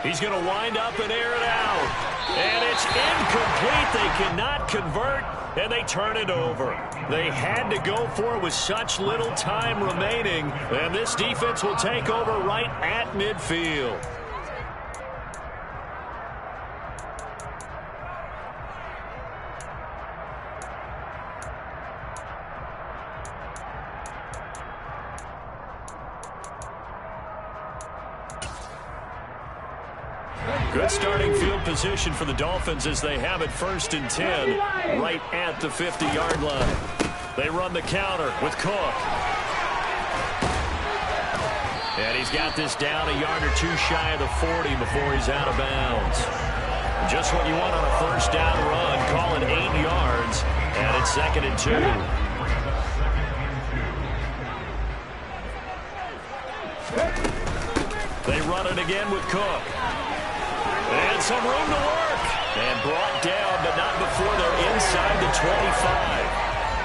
S1: He's going to wind up and air it out. And it's incomplete. They cannot convert, and they turn it over. They had to go for it with such little time remaining, and this defense will take over right at midfield. Good starting field position for the Dolphins as they have it 1st and 10 right at the 50-yard line. They run the counter with Cook. And he's got this down a yard or two shy of the 40 before he's out of bounds. Just what you want on a 1st down run. Call it 8 yards, and it's 2nd and 2. They run it again with Cook. And some room to work. And brought down, but not before they're inside the 25.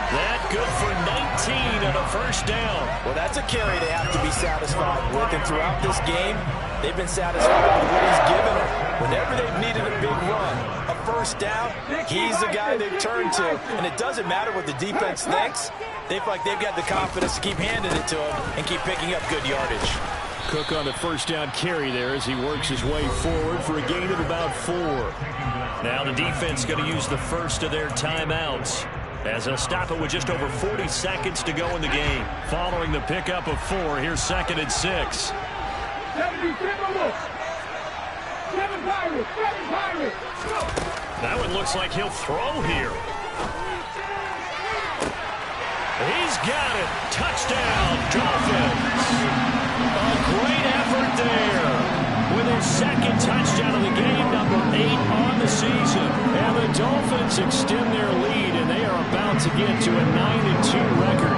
S1: That good for 19 and a 1st down.
S3: Well, that's a carry they have to be satisfied with. And throughout this game, they've been satisfied with what he's given them. Whenever they've needed a big run, a 1st down, he's the guy they've turned to. And it doesn't matter what the defense thinks. They feel like they've got the confidence to keep handing it to him and keep picking up good yardage.
S5: Cook on the 1st down carry there as he works his way forward for a gain of about 4.
S1: Now the defense going to use the first of their timeouts, as they'll stop it with just over 40 seconds to go in the game. Following the pickup of 4, here's 2nd and 6. That one looks like he'll throw here. He's got it. Touchdown, Dolphins. A great effort there. With his 2nd touchdown of the game, number 8 on the season. And the Dolphins extend their lead, and they are about to get to a 9-2 record.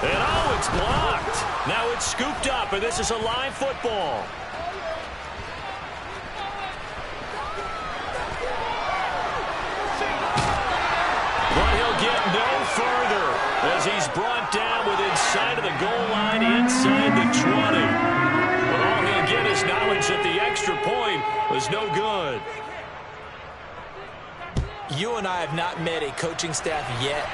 S1: And oh, it's blocked. Now it's scooped up, and this is a live football. But he'll get no further as he's brought down within sight of the goal line inside the 20. But all he'll get is knowledge that the extra point was no good.
S2: You and I have not met a coaching staff yet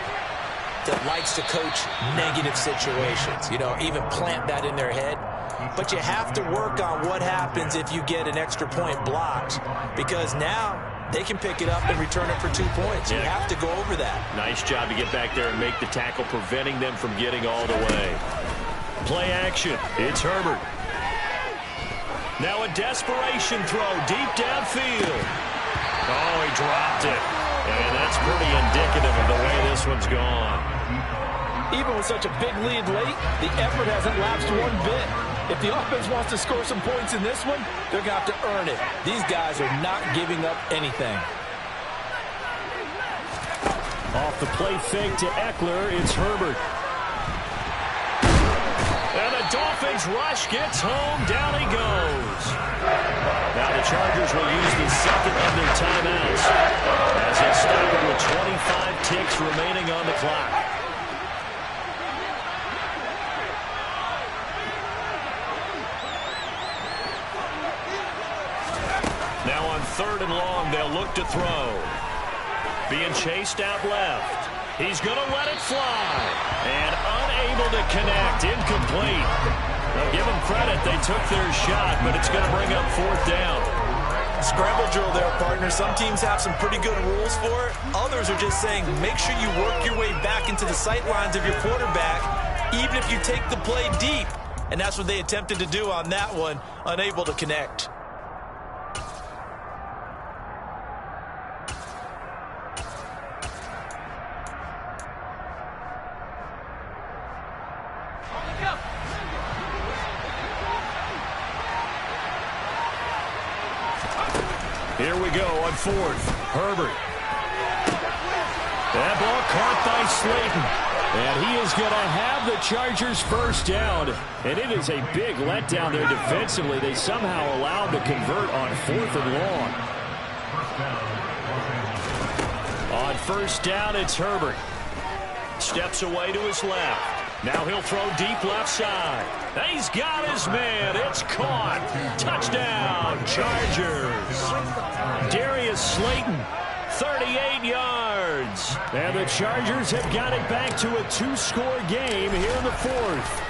S2: that likes to coach negative situations. You know, even plant that in their head. But you have to work on what happens if you get an extra point blocked, because now they can pick it up and return it for 2 points. You have to go over that.
S1: Nice job to get back there and make the tackle, preventing them from getting all the way. Play action. It's Herbert. Now a desperation throw deep downfield. Oh, he dropped it. And that's pretty indicative of the way this one's gone.
S3: Even with such a big lead late, the effort hasn't lapsed one bit. If the offense wants to score some points in this one, they're going to have to earn it. These guys are not giving up anything.
S5: Off the play fake to Eckler, it's Herbert.
S1: And the Dolphins rush gets home. Down he goes. Now the Chargers will use the 2nd of their timeouts as they stop it with 25 ticks remaining on the clock. Now on 3rd and long, they'll look to throw. Being chased out left. He's going to let it fly. And unable to connect. Incomplete. Now give them credit. They took their shot, but it's going to bring up 4th down.
S2: Scramble drill there, partner. Some teams have some pretty good rules for it. Others are just saying make sure you work your way back into the sight lines of your quarterback, even if you take the play deep. And that's what they attempted to do on that one, unable to connect.
S1: Here we go on 4th. Herbert. That ball caught by Slayton. And he is going to have the Chargers 1st down. And it is a big letdown there defensively. They somehow allowed to convert on 4th and long. On 1st down, it's Herbert. Steps away to his left. Now he'll throw deep left side. He's got his man. It's caught. Touchdown, Chargers. Darius Slayton, 38 yards. And the Chargers have got it back to a 2-score game here in the 4th.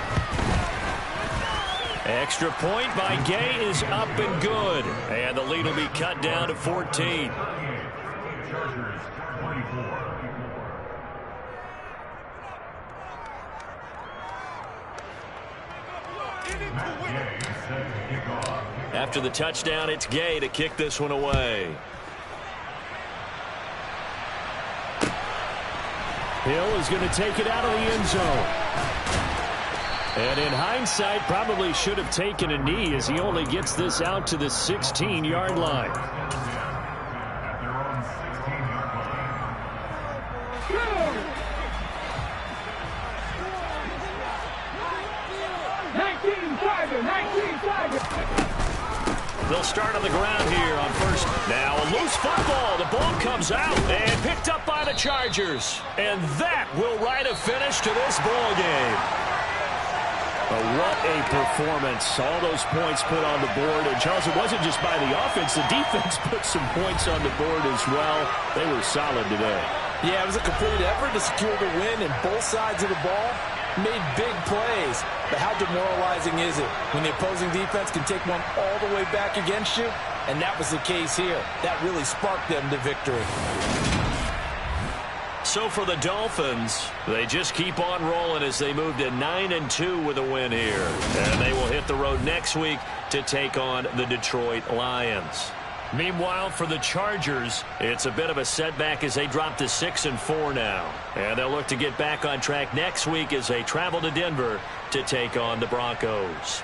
S1: Extra point by Gay is up and good. And the lead will be cut down to 14.
S4: Chargers 24.
S1: After the touchdown, it's Gay to kick this one away.
S5: Hill is going to take it out of the end zone. And in hindsight, probably should have taken a knee as he only gets this out to the 16-yard line.
S4: At their own 16-yard line.
S6: 19 Tiger.
S1: They'll start on the ground here on first. Now a loose football. The ball comes out and picked up by the Chargers. And that will write a finish to this ball game.
S5: What a performance. All those points put on the board. And, Charles, it wasn't just by the offense. The defense put some points on the board as well. They were solid today.
S3: Yeah, it was a complete effort to secure the win, and both sides of the ball made big plays. But how demoralizing is it when the opposing defense can take one all the way back against you? And that was the case here. That really sparked them to victory.
S1: So for the Dolphins, they just keep on rolling as they move to 9-2 with a win here. And they will hit the road next week to take on the Detroit Lions. Meanwhile, for the Chargers, it's a bit of a setback as they drop to 6-4 now. And they'll look to get back on track next week as they travel to Denver to take on the Broncos.